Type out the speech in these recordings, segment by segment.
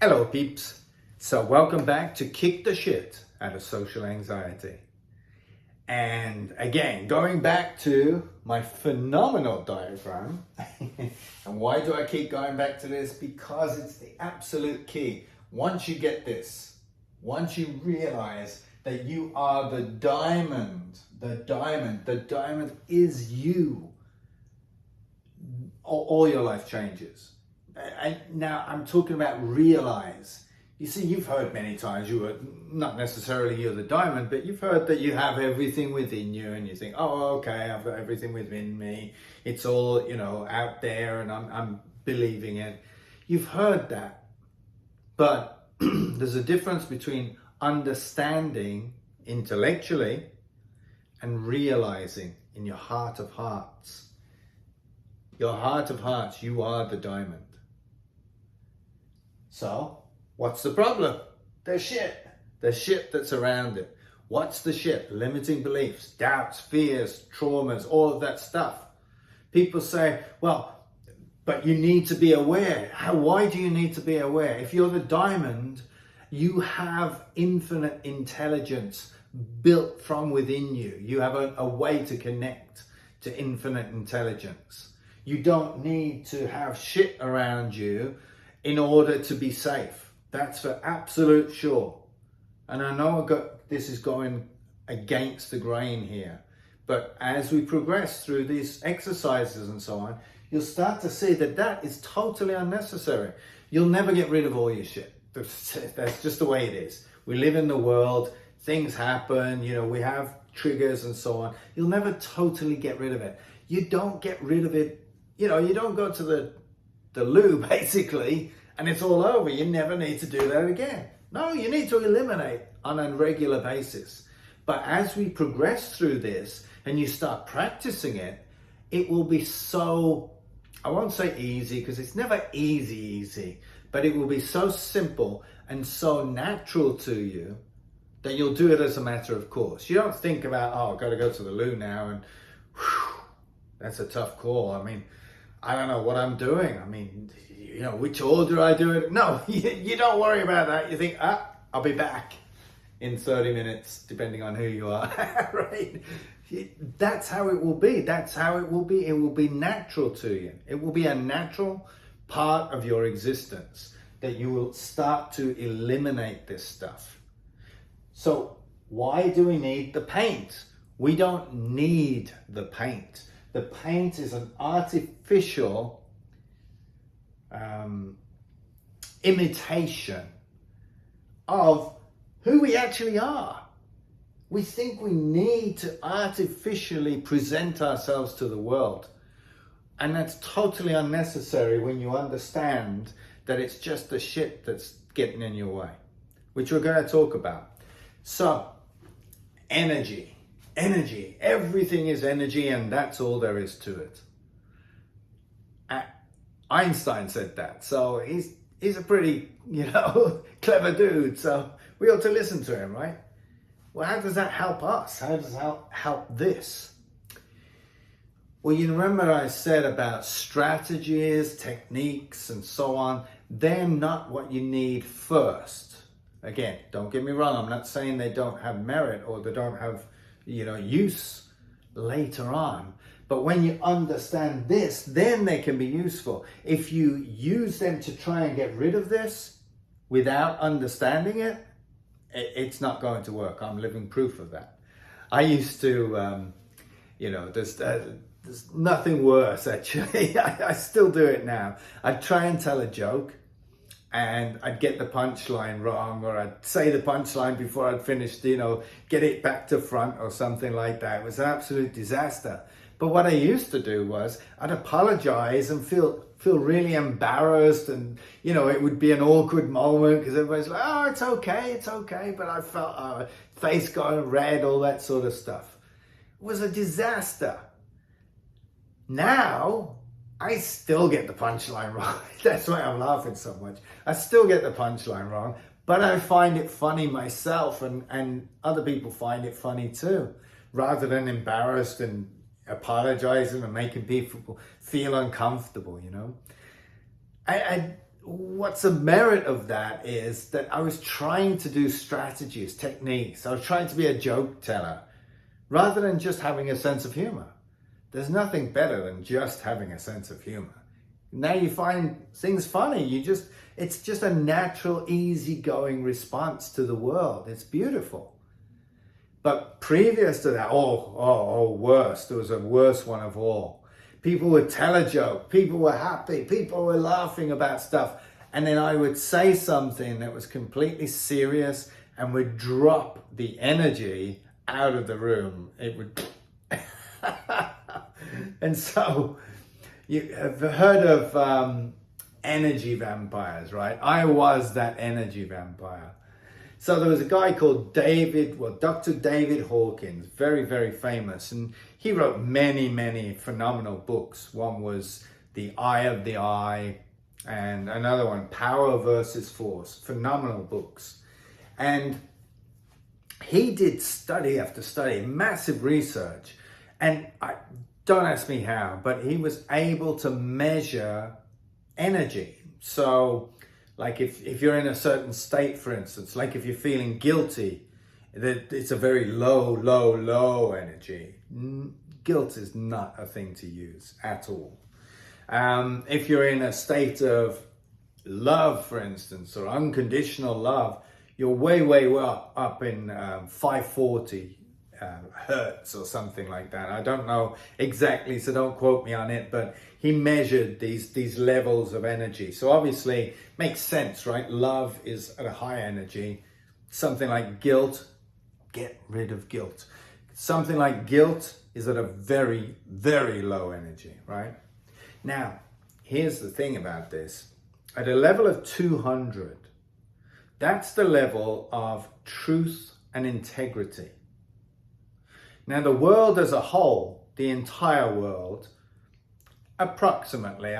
Hello peeps. So welcome back to Kick the Shit Out of Social Anxiety. And again, going back to my phenomenal diagram. And why do I keep going back to this? Because it's the absolute key. Once you get this, once you realize that you are the diamond is you, all your life changes. Now I'm talking about realize. You see, you've heard many times, you were not necessarily you're the diamond, but you've heard that you have everything within you, and you think, oh, okay, I've got everything within me. It's all, out there, and I'm believing it. You've heard that, but there's a difference between understanding intellectually and realizing in your heart of hearts. Your heart of hearts, you are the diamond. So, what's the problem? There's shit. There's shit that's around it. What's the shit? Limiting beliefs, doubts, fears, traumas, all of that stuff. People say, well, but you need to be aware. Why do you need to be aware? If you're the diamond, you have infinite intelligence built from within you. You have a way to connect to infinite intelligence. You don't need to have shit around you in order to be safe. That's for absolute sure. And I know this is going against the grain here, but as we progress through these exercises and so on, you'll start to see that is totally unnecessary. You'll never get rid of all your shit. That's just the way it is. We live in the world, things happen, we have triggers and so on. You'll never totally get rid of it. You don't get rid of it. You don't go to the loo basically and it's all over. You never need to do that again. No, you need to eliminate on a regular basis. But as we progress through this and you start practicing it, it will be so, I won't say easy because it's never easy, but it will be so simple and so natural to you that you'll do it as a matter of course. You don't think about, I've got to go to the loo now and whew, that's a tough call. I don't know what I'm doing. Which order I do it. No, you don't worry about that. You think, I'll be back in 30 minutes, depending on who you are, right? That's how it will be. That's how it will be. It will be natural to you. It will be a natural part of your existence that you will start to eliminate this stuff. So why do we need the paint? We don't need the paint. The paint is an artificial imitation of who we actually are. We think we need to artificially present ourselves to the world. And that's totally unnecessary when you understand that it's just the shit that's getting in your way, which we're going to talk about. So, energy, everything is energy, and that's all there is to it. Einstein said that, so he's a pretty, clever dude, so we ought to listen to him, right? Well, how does that help us? How does that help this? Well, you remember I said about strategies, techniques, and so on. They're not what you need first. Again, don't get me wrong. I'm not saying they don't have merit or they don't have, use later on. But when you understand this, then they can be useful. If you use them to try and get rid of this without understanding it, it's not going to work. I'm living proof of that. I used to, there's nothing worse actually. I still do it now. I'd try and tell a joke and I'd get the punchline wrong, or I'd say the punchline before I'd finished, get it back to front or something like that. It was an absolute disaster. But what I used to do was I'd apologize and feel really embarrassed, and it would be an awkward moment because everybody's like, oh, it's okay, but I felt face going red, all that sort of stuff. It was a disaster. Now I still get the punchline wrong. That's why I'm laughing so much. I still get the punchline wrong, but I find it funny myself, and other people find it funny too, rather than embarrassed and apologizing and making people feel uncomfortable, what's the merit of that is that I was trying to do strategies, techniques. I was trying to be a joke teller rather than just having a sense of humor. There's nothing better than just having a sense of humor. Now you find things funny. It's just a natural, easygoing response to the world. It's beautiful. But previous to that, worse. There was a worse one of all. People would tell a joke. People were happy. People were laughing about stuff. And then I would say something that was completely serious and would drop the energy out of the room. It would... And so you have heard of energy vampires, right? I was that energy vampire. So there was a guy called Dr. David Hawkins, very, very famous. And he wrote many, many phenomenal books. One was The Eye of the Eye, and another one, Power versus Force. Phenomenal books. And he did study after study, massive research. And don't ask me how, but he was able to measure energy. So like if you're in a certain state, for instance, like if you're feeling guilty, that it's a very low energy. Guilt is not a thing to use at all. If you're in a state of love, for instance, or unconditional love, you're way up in 540 hertz or something like that. I don't know exactly, so don't quote me on it, but he measured these levels of energy. So obviously makes sense, right? Love is at a high energy. Something like guilt, get rid of guilt. Something like guilt is at a very, very low energy, right? Now, here's the thing about this. At a level of 200, that's the level of truth and integrity. Now, the world as a whole, the entire world, approximately,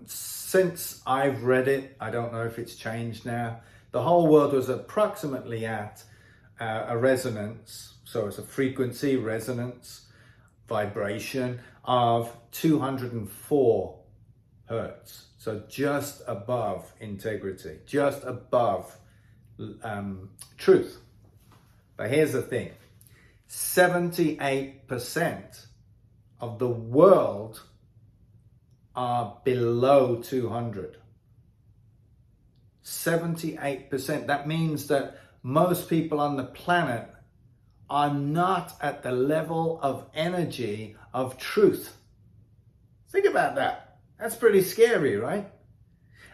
since I've read it, I don't know if it's changed now, the whole world was approximately at a resonance, so it's a frequency, resonance, vibration of 204 hertz. So just above integrity, just above truth. But here's the thing. 78% of the world are below 200. 78%. That means that most people on the planet are not at the level of energy of truth. Think about that. That's pretty scary, right?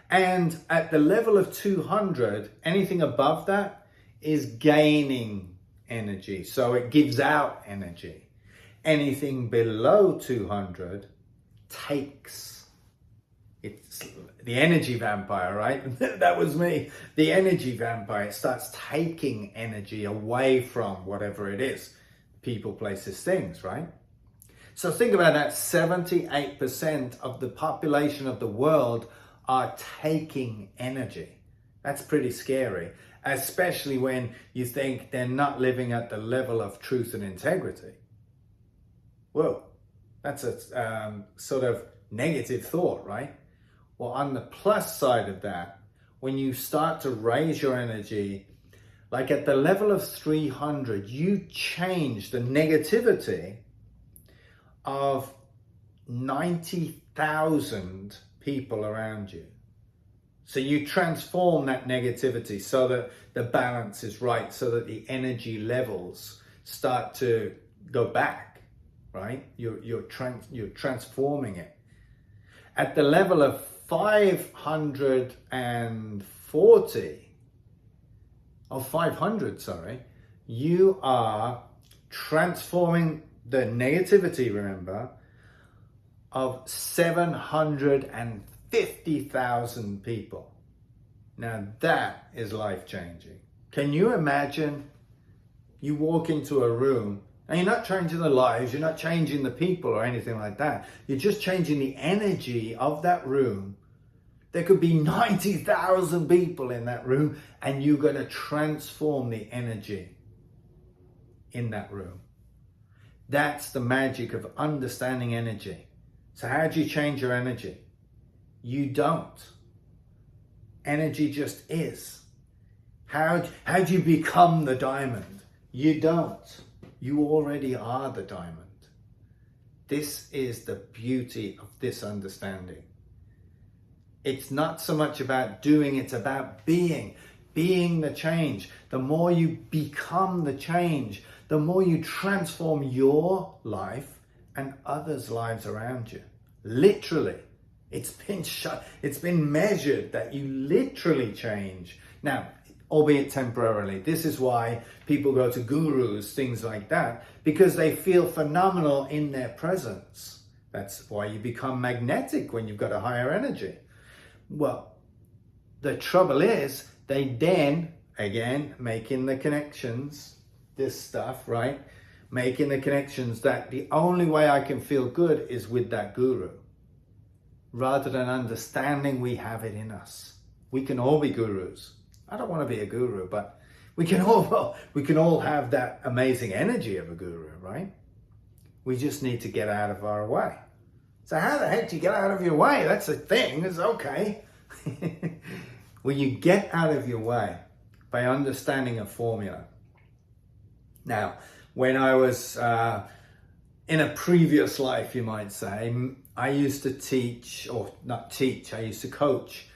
And at the level of 200, anything above that is gaining energy. So it gives out energy. Anything below 200 takes. It's the energy vampire, right? That was me. The energy vampire. It starts taking energy away from whatever it is. People, places, things, right? So think about that. 78% of the population of the world are taking energy. That's pretty scary, especially when you think they're not living at the level of truth and integrity. Whoa, that's a sort of negative thought, right? Well, on the plus side of that, when you start to raise your energy, like at the level of 300, you change the negativity of 90,000 people around you. So you transform that negativity so that the balance is right, so that the energy levels start to go back, right? You're transforming it. At the level of 500, you are transforming the negativity, remember, of 750,000 people. Now that is life-changing. Can you imagine you walk into a room and you're not changing the lives, you're not changing the people or anything like that. You're just changing the energy of that room. There could be 90,000 people in that room and you're going to transform the energy in that room. That's the magic of understanding energy. So how do you change your energy? You don't. Energy just is. How do you become the diamond? You don't. You already are the diamond. This is the beauty of this understanding. It's not so much about doing, it's about being the change. The more you become the change, the more you transform your life and others' lives around you. Literally. It's been measured that you literally change. Now, albeit temporarily. This is why people go to gurus, things like that, because they feel phenomenal in their presence. That's why you become magnetic when you've got a higher energy. Well, the trouble is, they then, again, making the connections, this stuff, right? Making the connections that the only way I can feel good is with that guru, rather than understanding we have it in us. We can all be gurus. I don't want to be a guru, but we can all have that amazing energy of a guru, right? We just need to get out of our way. So how the heck do you get out of your way? That's the thing. It's okay. Well, you get out of your way by understanding a formula. Now, when I was in a previous life, you might say, I used to teach, or not teach, I used to coach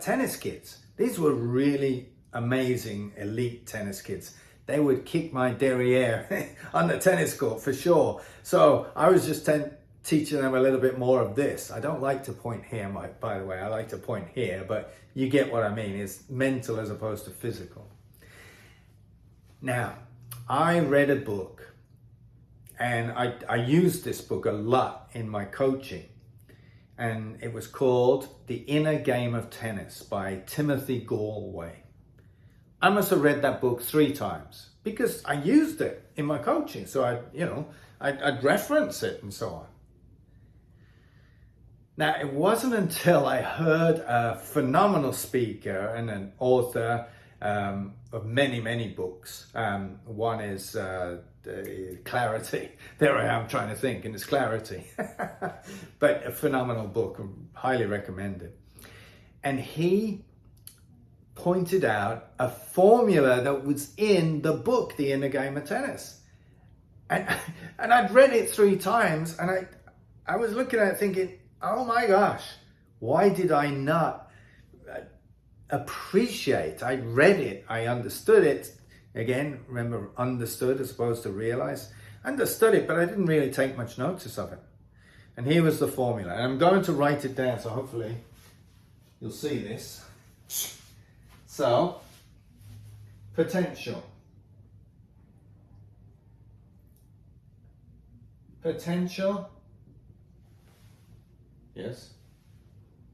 tennis kids. These were really amazing, elite tennis kids. They would kick my derriere on the tennis court for sure. So I was just teaching them a little bit more of this. I don't like to point here, Mike, by the way. I like to point here, but you get what I mean. It's mental as opposed to physical. Now, I read a book, and I used this book a lot in my coaching. And it was called The Inner Game of Tennis by Timothy Galway. I must have read that book 3 times because I used it in my coaching. So I'd reference it and so on. Now, it wasn't until I heard a phenomenal speaker and an author of many, many books. One is Clarity. There I am trying to think, and it's Clarity. But a phenomenal book, highly recommended. And he pointed out a formula that was in the book, The Inner Game of Tennis. And I'd read it 3 times, and I was looking at it thinking, oh my gosh, why did I not appreciate? I read it, I understood it. Again, remember, understood as opposed to realize. Understood it, but I didn't really take much notice of it. And here was the formula. And I'm going to write it down, so hopefully you'll see this. So, potential. Potential, yes,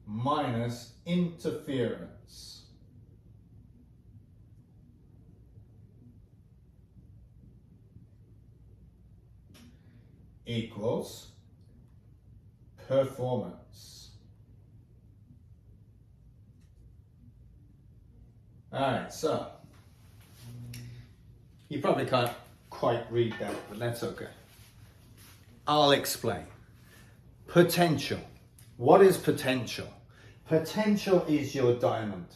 minus interference. Equals performance. All right, so you probably can't quite read that, but that's okay. I'll explain. Potential. What is potential? Potential is your diamond.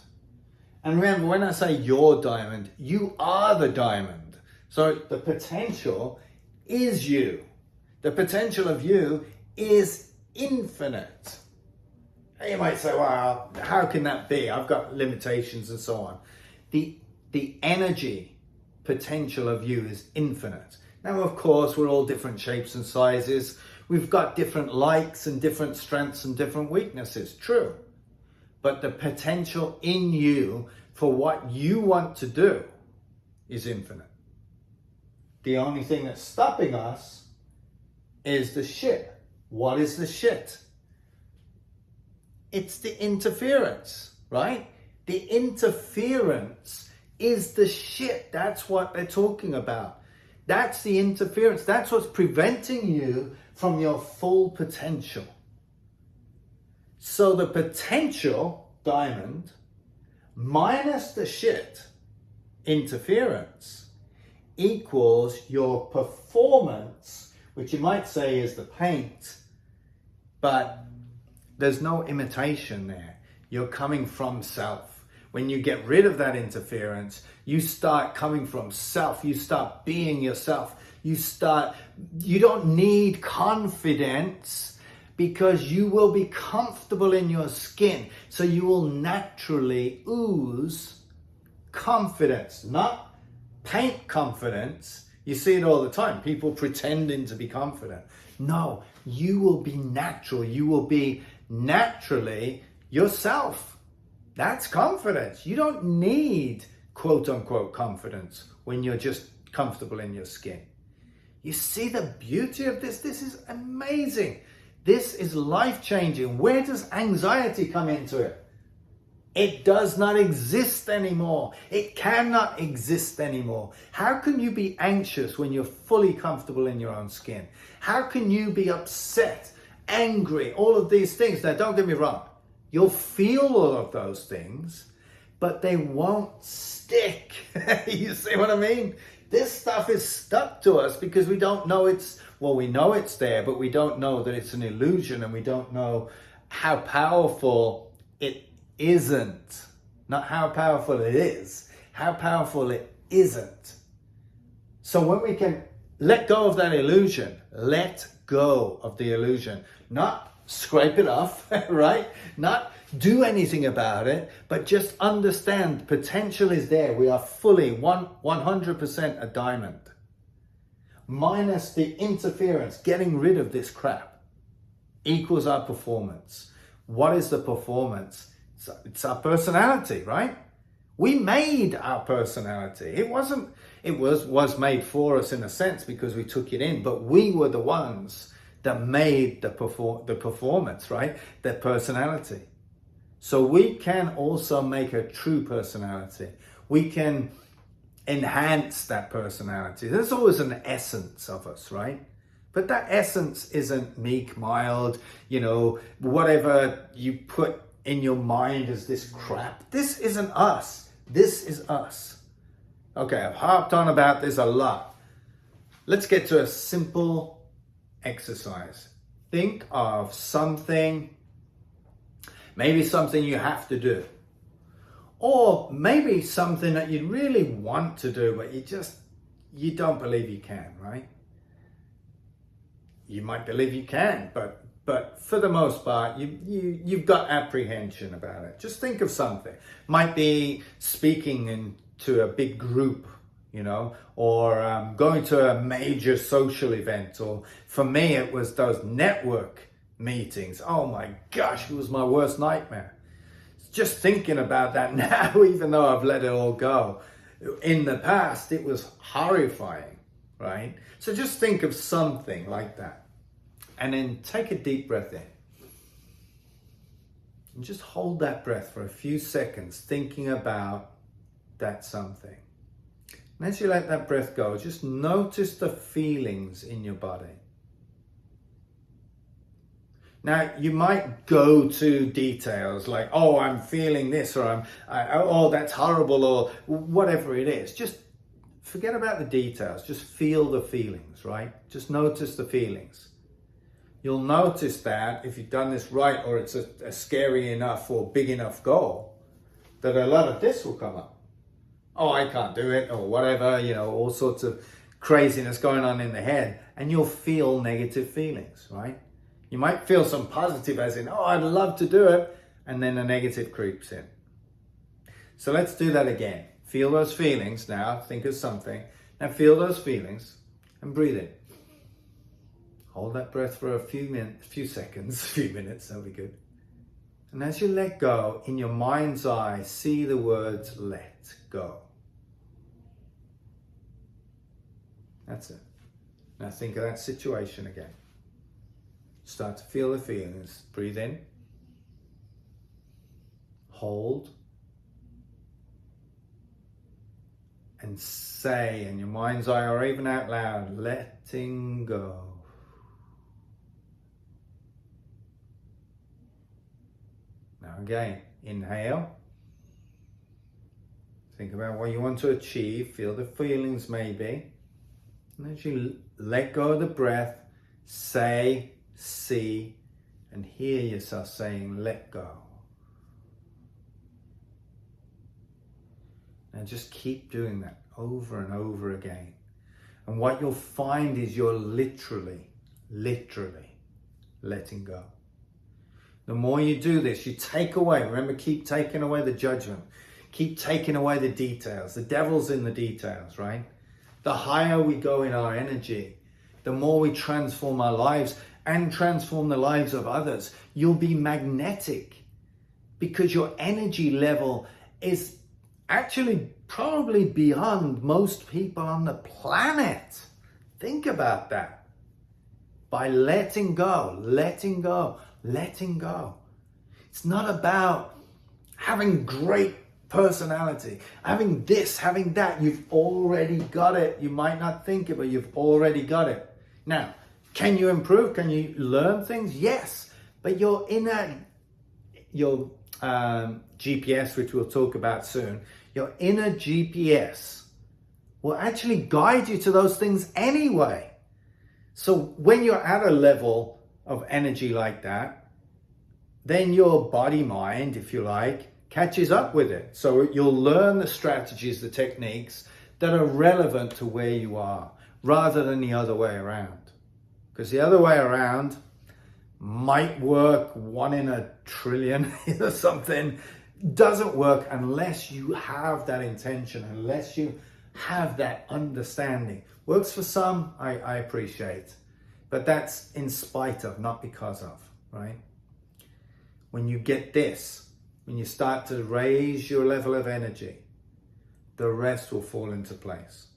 And remember, when I say your diamond, you are the diamond. So the potential is you. The potential of you is infinite. And you might say, well, how can that be? I've got limitations and so on. The energy potential of you is infinite. Now, of course, we're all different shapes and sizes. We've got different likes and different strengths and different weaknesses. True. But the potential in you for what you want to do is infinite. The only thing that's stopping us is the shit. What is the shit? It's the interference, right? The interference is the shit. That's what they're talking about. That's the interference. That's what's preventing you from your full potential. So the potential, diamond, minus the shit, interference, equals your performance, which you might say is the paint, but there's no imitation there. You're coming from self. When you get rid of that interference, you start coming from self. You start being yourself. You don't need confidence because you will be comfortable in your skin. So you will naturally ooze confidence, not paint confidence. You see it all the time. People pretending to be confident. No, you will be natural. You will be naturally yourself. That's confidence. You don't need quote unquote confidence when you're just comfortable in your skin. You see the beauty of this? This is amazing. This is life-changing. Where does anxiety come into it? It does not exist anymore. It cannot exist anymore. How can you be anxious when you're fully comfortable in your own skin? How can you be upset, angry, all of these things? Now, don't get me wrong. You'll feel all of those things, but they won't stick. You see what I mean? This stuff is stuck to us because we don't know we know it's there, but we don't know that it's an illusion, and we don't know how powerful it isn't. Not how powerful it is, how powerful it isn't. So when we can let go of that illusion, let go of the illusion, not scrape it off, right? Not do anything about it, but just understand potential is there. We are fully 100% a diamond. Minus the interference, getting rid of this crap equals our performance. What is the performance? It's our personality, right? We made our personality. It was made for us in a sense because we took it in, but we were the ones that made the performance, right? The personality. So we can also make a true personality. We can enhance that personality. There's always an essence of us, right? But that essence isn't meek, mild, whatever you put in your mind as this crap. This isn't us. This is us. Okay, I've harped on about this a lot. Let's get to a simple exercise. Think of something, maybe something you have to do, or maybe something that you really want to do, but you don't believe you can, right? You might believe you can, but for the most part, you've got apprehension about it. Just think of something. Might be speaking to a big group, or going to a major social event, or for me, it was those network meetings. Oh my gosh, it was my worst nightmare. Just thinking about that now, even though I've let it all go. In the past, it was horrifying, right? So just think of something like that. And then take a deep breath in. And just hold that breath for a few seconds, thinking about that something. And as you let that breath go, just notice the feelings in your body. Now, you might go to details like, oh, I'm feeling this, or oh, that's horrible, or whatever it is. Just forget about the details. Just feel the feelings, right? Just notice the feelings. You'll notice that if you've done this right, or it's a scary enough or big enough goal, that a lot of this will come up. Oh, I can't do it, or whatever, all sorts of craziness going on in the head, and you'll feel negative feelings, right? You might feel some positive as in, oh, I'd love to do it, and then the negative creeps in. So let's do that again. Feel those feelings now, think of something. Now feel those feelings and breathe in. Hold that breath for a few minutes, that'll be good. And as you let go, in your mind's eye, see the words, let go. That's it. Now think of that situation again. Start to feel the feelings. Breathe in. Hold. And say in your mind's eye or even out loud, letting go. Now again, inhale. Think about what you want to achieve. Feel the feelings maybe. And as you let go of the breath, say, see, and hear yourself saying, let go. And just keep doing that over and over again. And what you'll find is you're literally letting go. The more you do this, you take away, remember, keep taking away the judgment. Keep taking away the details. The devil's in the details, right? The higher we go in our energy, the more we transform our lives and transform the lives of others. You'll be magnetic because your energy level is actually probably beyond most people on the planet. Think about that. By letting go, letting go, letting go. It's not about having great personality, having this, having that. You've already got it. You might not think it, but you've already got it. Now, can you improve? Can you learn things? Yes, but your inner, your GPS, which we'll talk about soon, your inner GPS will actually guide you to those things anyway. So when you're at a level of energy like that, then your body mind, if you like, catches up with it. So you'll learn the strategies, the techniques that are relevant to where you are, rather than the other way around. Because the other way around might work 1 in a trillion or something. Doesn't work unless you have that intention, unless you have that understanding. Works for some, I appreciate, but that's in spite of, not because of, right? When you get this, when you start to raise your level of energy, the rest will fall into place.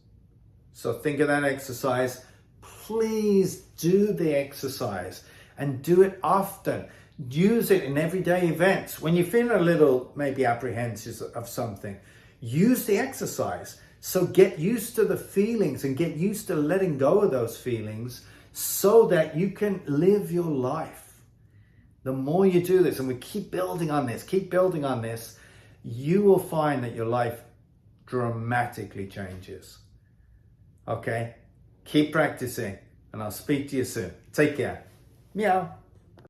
So think of that exercise. Please do the exercise and do it often. Use it in everyday events. When you're feeling a little maybe apprehensive of something, use the exercise. So get used to the feelings and get used to letting go of those feelings so that you can live your life. The more you do this, and we keep building on this, you will find that your life dramatically changes. Okay? Keep practicing, and I'll speak to you soon. Take care. Meow.